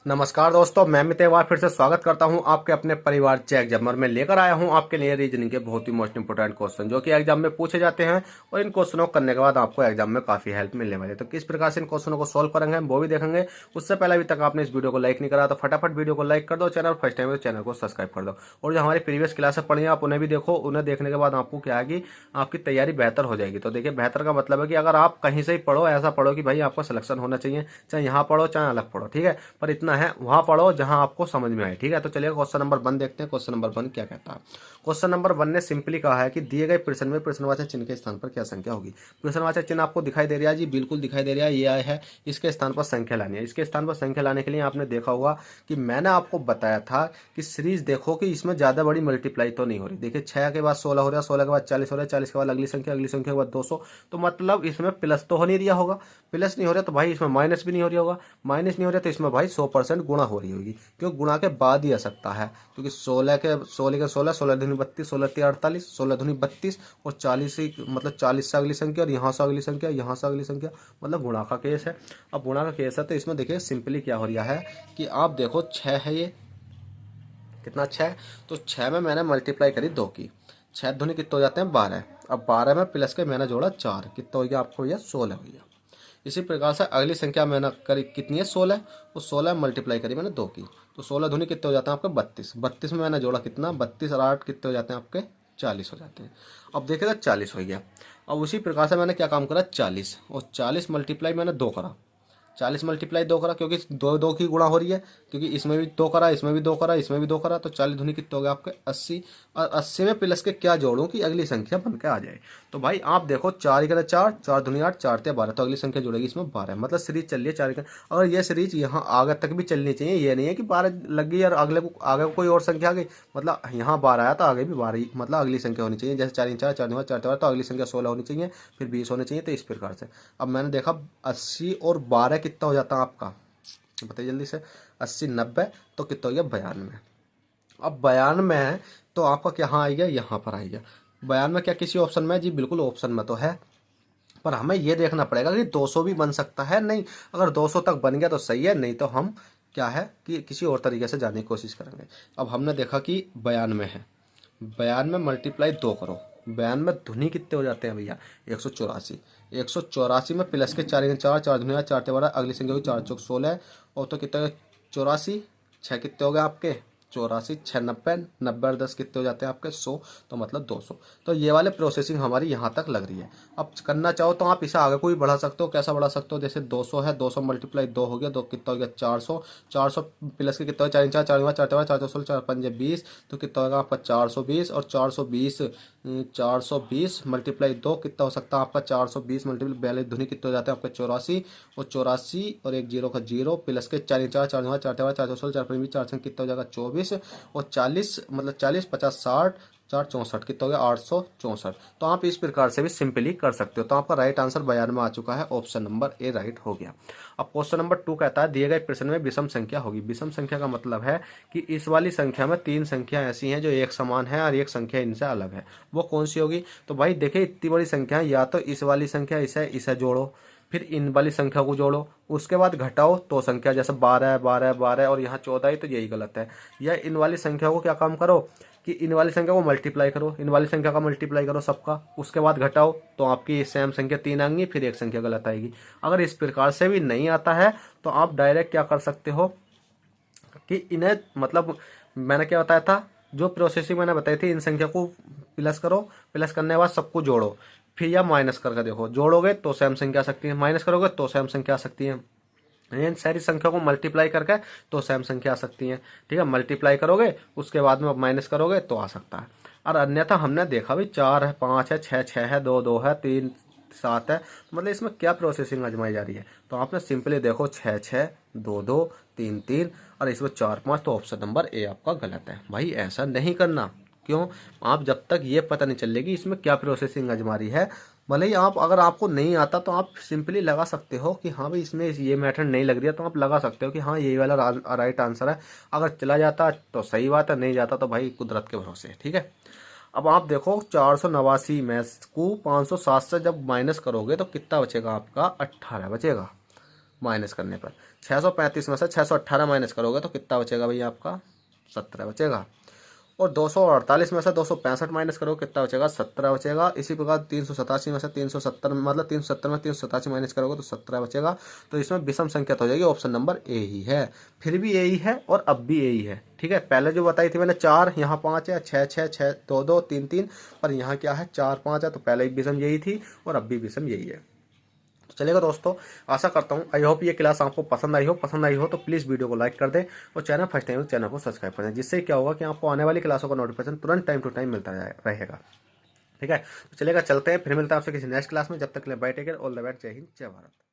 नमस्कार दोस्तों, मैं अमित एक बार फिर से स्वागत करता हूं आपके अपने परिवार चेक एग्जाम। और मैं लेकर आया हूं आपके लिए रीजनिंग के बहुत ही मोस्ट इंपोर्टेंट क्वेश्चन जो कि एग्जाम में पूछे जाते हैं और इन क्वेश्चनों को करने के बाद आपको एग्जाम में काफी हेल्प मिलने वाली है। तो किस प्रकार से इन क्वेश्चनों को सोल्व करेंगे हम वो भी देखेंगे। उससे पहले अभी तक आपने इस वीडियो को लाइक नहीं करा तो फटाफट वीडियो को लाइक कर दो, चैनल फर्स्ट टाइम है तो चैनल को सब्सक्राइब कर दो। और जो हमारी प्रीवियस क्लासेस पढ़ी है आप उन्हें भी देखो, उन्हें देखने के बाद आपको क्या है कि आपकी तैयारी बेहतर हो जाएगी। तो देखिए, बेहतर का मतलब है कि अगर आप कहीं से ही पढ़ो, ऐसा पढ़ो कि भाई आपका सिलेक्शन होना चाहिए, चाहे यहाँ पढ़ो चाहे अलग पढ़ो, ठीक है। पर इतना है, वहां पढ़ो जहां आपको समझ में आए, ठीक है। तो चलिए क्वेश्चन नंबर 1 देखते हैं। क्वेश्चन नंबर 1 क्या कहता है। क्वेश्चन नंबर 1 ने सिंपली कहा है कि दिए गए प्रश्न में प्रश्नवाचक चिन्ह के स्थान पर क्या संख्या होगी। प्रश्नवाचक चिन्ह आपको दिखाई दे रहा है जी, बिल्कुल दिखाई दे रहा है, ये आया है। इसके स्थान पर संख्या लानी है। इसके स्थान पर संख्या लाने के लिए आपने देखा होगा कि मैंने आपको बताया था कि सीरीज देखो कि इसमें ज्यादा बड़ी मल्टीप्लाई तो नहीं हो रही। देखिए, 6 के बाद 16 हो रहा है, 16 के बाद 40 हो रहा है, 40 के बाद अगली संख्या, अगली संख्या के बाद 200। तो मतलब इसमें प्लस तो हो नहीं रहा होगा, प्लस नहीं हो रहा तो भाई इसमें माइनस भी नहीं हो रहा होगा, माइनस नहीं हो रहा तो इसमें भाई 100% गुणा हो रही होगी, क्यों गुणा के बाद ही आ सकता है। क्योंकि 16 16 दूनी 32, 16 तीन 48, 16 दूनी 32 और 40 ही मतलब 40 से अगली संख्या और यहाँ से अगली संख्या, यहाँ से अगली संख्या, मतलब गुणा का केस है। अब गुणा का केस है तो इसमें देखिए सिंपली क्या हो रहा है कि आप देखो 6 है, ये कितना 6, तो 6 में मैंने मल्टीप्लाई करी 2 की, 6 दूनी कितने हो जाते हैं 12। अब 12 में प्लस के मैंने जोड़ा 4, कितना हो गया आपको भैया 16 हो गया। इसी प्रकार से अगली संख्या मैंने करी कितनी है 16, वो 16 मल्टीप्लाई करी मैंने 2 की, तो 16 दूनी कितने हो जाते हैं आपके 32, 32 में मैंने जोड़ा कितना 32 और 8 कितने हो जाते हैं आपके 40 हो जाते हैं। अब देखिएगा 40 हो गया। अब उसी प्रकार से मैंने क्या काम करा 40, और 40 मल्टीप्लाई मैंने 2 करा, 40 मल्टीप्लाई 2 करा, क्योंकि दो दो की गुणा हो रही है, क्योंकि इसमें भी 2 करा, इसमें भी 2 करा, इसमें भी 2 करा, तो 40 दूनी कितने हो गए आपके 80। और 80 में प्लस के क्या जोड़ूं कि अगली संख्या बन के आ जाए। तो भाई आप देखो 4 के 4, 4 दूनी 8, 4 ते 12, तो अगली संख्या जुड़ेगी इसमें 12, मतलब सीरीज चल रही है 4 के। अगर ये सीरीज यहाँ आगे तक भी चलनी चाहिए, ये नहीं है कि 12 लग गई और अगले को आगे कोई और संख्या आ गई, मतलब यहाँ 12 आया तो आगे भी 12 ही, मतलब अगली संख्या होनी चाहिए। जैसे 4 4, 4 4 4, तो अगली संख्या 16 होनी चाहिए, फिर 20 होनी चाहिए, तो इस प्रकार से। अब मैंने देखा 80 और 12 कितना हो जाता है आपका, बताइए जल्दी से। 80 90, तो कितना हो गया 92। अब 92 है तो आपका क्या यहाँ आएगा, यहाँ पर आएगा। 92 क्या किसी ऑप्शन में जी, बिल्कुल ऑप्शन में तो है, पर हमें यह देखना पड़ेगा कि 200 भी बन सकता है नहीं। अगर 200 तक बन गया तो सही है, नहीं तो हम क्या है कि किसी और तरीके से जाने की कोशिश करेंगे। अब हमने देखा कि 92 है, 92 मल्टीप्लाई 2 करो, 92 धुनी कितने हो जाते हैं भैया 184, 184 में प्लस के 4 4, 4 धुनिया 4 ते 12, अगली संख्या होगी 4 चौक 16, और तो कितने 84, 6 कितने हो गए आपके 84, 6 90, 90 और 10 कितने हो जाते हैं आपके 100, तो मतलब 200। तो ये वाले प्रोसेसिंग हमारी यहाँ तक लग रही है। अब करना चाहो तो आप इसे आगे को भी बढ़ा सकते हो, कैसा बढ़ा सकते हो, जैसे 200 है, 200 मल्टीप्लाई 2 हो गया, 2 कितना हो गया 400, 400 प्लस के कितना हो 4 4, 4 4 4 4 4 5 20, तो कितना होगा आपका 420, और 420 420 मल्टीप्लाई 2 कितना हो सकता है आपका 420 मल्टीप्लाई 42 धुनी कितने हो जाते हैं आपके 84, और 84 और एक जीरो का जीरो, प्लस के 4 4 4 4 4 4 4 4 4 4 कितना हो जाएगा 24, और 40 मतलब 40 50 60 4 64 कितना हो गया 864। तो आप इस प्रकार से भी सिंपली कर सकते हो। तो आपका राइट आंसर 92 में आ चुका है, ऑप्शन नंबर ए राइट हो गया। अब क्वेश्चन नंबर 2 कहता है दिए गए प्रश्न में विषम संख्या होगी। विषम संख्या का मतलब है कि इस वाली संख्या में 3 संख्या ऐसी हैं जो एक समान है और एक संख्या इनसे अलग है, वो कौन सी होगी। तो भाई देखिए, इतनी बड़ी संख्या है, या तो इस वाली संख्या इसे जोड़ो, फिर इन वाली संख्या को जोड़ो, उसके बाद घटाओ तो संख्या, जैसे 12 12 12 और यहाँ 14 है, तो यही गलत है। या इन वाली संख्या को क्या काम करो कि इन वाली संख्या को मल्टीप्लाई करो, इन वाली संख्या का मल्टीप्लाई करो सबका, उसके बाद घटाओ तो आपकी सेम संख्या 3 आएंगी, फिर एक संख्या गलत आएगी। अगर इस प्रकार से भी नहीं आता है तो आप डायरेक्ट क्या कर सकते हो कि इन्हें मतलब मैंने क्या बताया था, जो प्रोसेसिंग मैंने बताई थी, इन संख्या को प्लस करो, प्लस करने के बाद सबको जोड़ो, फिर या माइनस करके देखो, जोड़ोगे तो सेम संख्या आ सकती है, माइनस करोगे तो सेम संख्या आ सकती है। इन सारी संख्या को मल्टीप्लाई करके तो सेम संख्या आ सकती है, ठीक है। मल्टीप्लाई करोगे उसके बाद में माइनस करोगे तो आ सकता है। और अन्यथा हमने देखा भी 4 है, 5 है, 6 6 है, 2 2 है, 3 7 है, मतलब इसमें क्या प्रोसेसिंग आजमाई जा रही है। तो आपने सिंपली देखो 6 6 2 2 3 3 और इसमें 4 5, तो ऑप्शन नंबर ए आपका गलत है। भाई ऐसा नहीं करना, क्यों, आप जब तक ये पता नहीं चलेगी इसमें क्या प्रोसेसिंग आजमा रही है, भले ही आप अगर आपको नहीं आता तो आप सिंपली लगा सकते हो कि हाँ भाई इसमें ये मेथड नहीं लग रही है, तो आप लगा सकते हो कि हाँ यही वाला राइट आंसर है। अगर चला जाता तो सही बात है, नहीं जाता तो भाई कुदरत के भरोसे, ठीक है। अब आप देखो 489 में को 507 से जब माइनस करोगे तो कितना बचेगा आपका 18 बचेगा, माइनस करने पर 635 में से 618 माइनस करोगे तो कितना बचेगा भैया आपका 17 बचेगा। और 248 में से 265 माइनस करो कितना बचेगा 17 बचेगा। इसी प्रकार 387 में से 370 मतलब 370 में 387 माइनस करोगे तो 17 बचेगा। तो इसमें विषम संख्या तो हो जाएगी, ऑप्शन नंबर ए ही है। फिर भी यही है और अब भी यही है, ठीक है। पहले जो बताई थी मैंने 4, यहाँ 5 है, 6 6 6 2 2 3 3, पर यहाँ क्या है 4 5 है, तो पहले विषम यही थी और अब भी विषम यही है। चलेगा दोस्तों, आशा करता हूँ आई होप ये क्लास आपको पसंद आई हो तो प्लीज़ वीडियो को लाइक कर दें और चैनल फर्स्ट टाइम चैनल को सब्सक्राइब कर दें, जिससे क्या होगा कि आपको आने वाली क्लासों का नोटिफिकेशन तुरंत टाइम टू टाइम मिलता रहेगा। ठीक है, तो चलेगा, चलते हैं, फिर मिलता है आपसे किसी नेक्स्ट क्लास में। जब तक के लिए bye, take care, all the best, जय हिंद, जय भारत।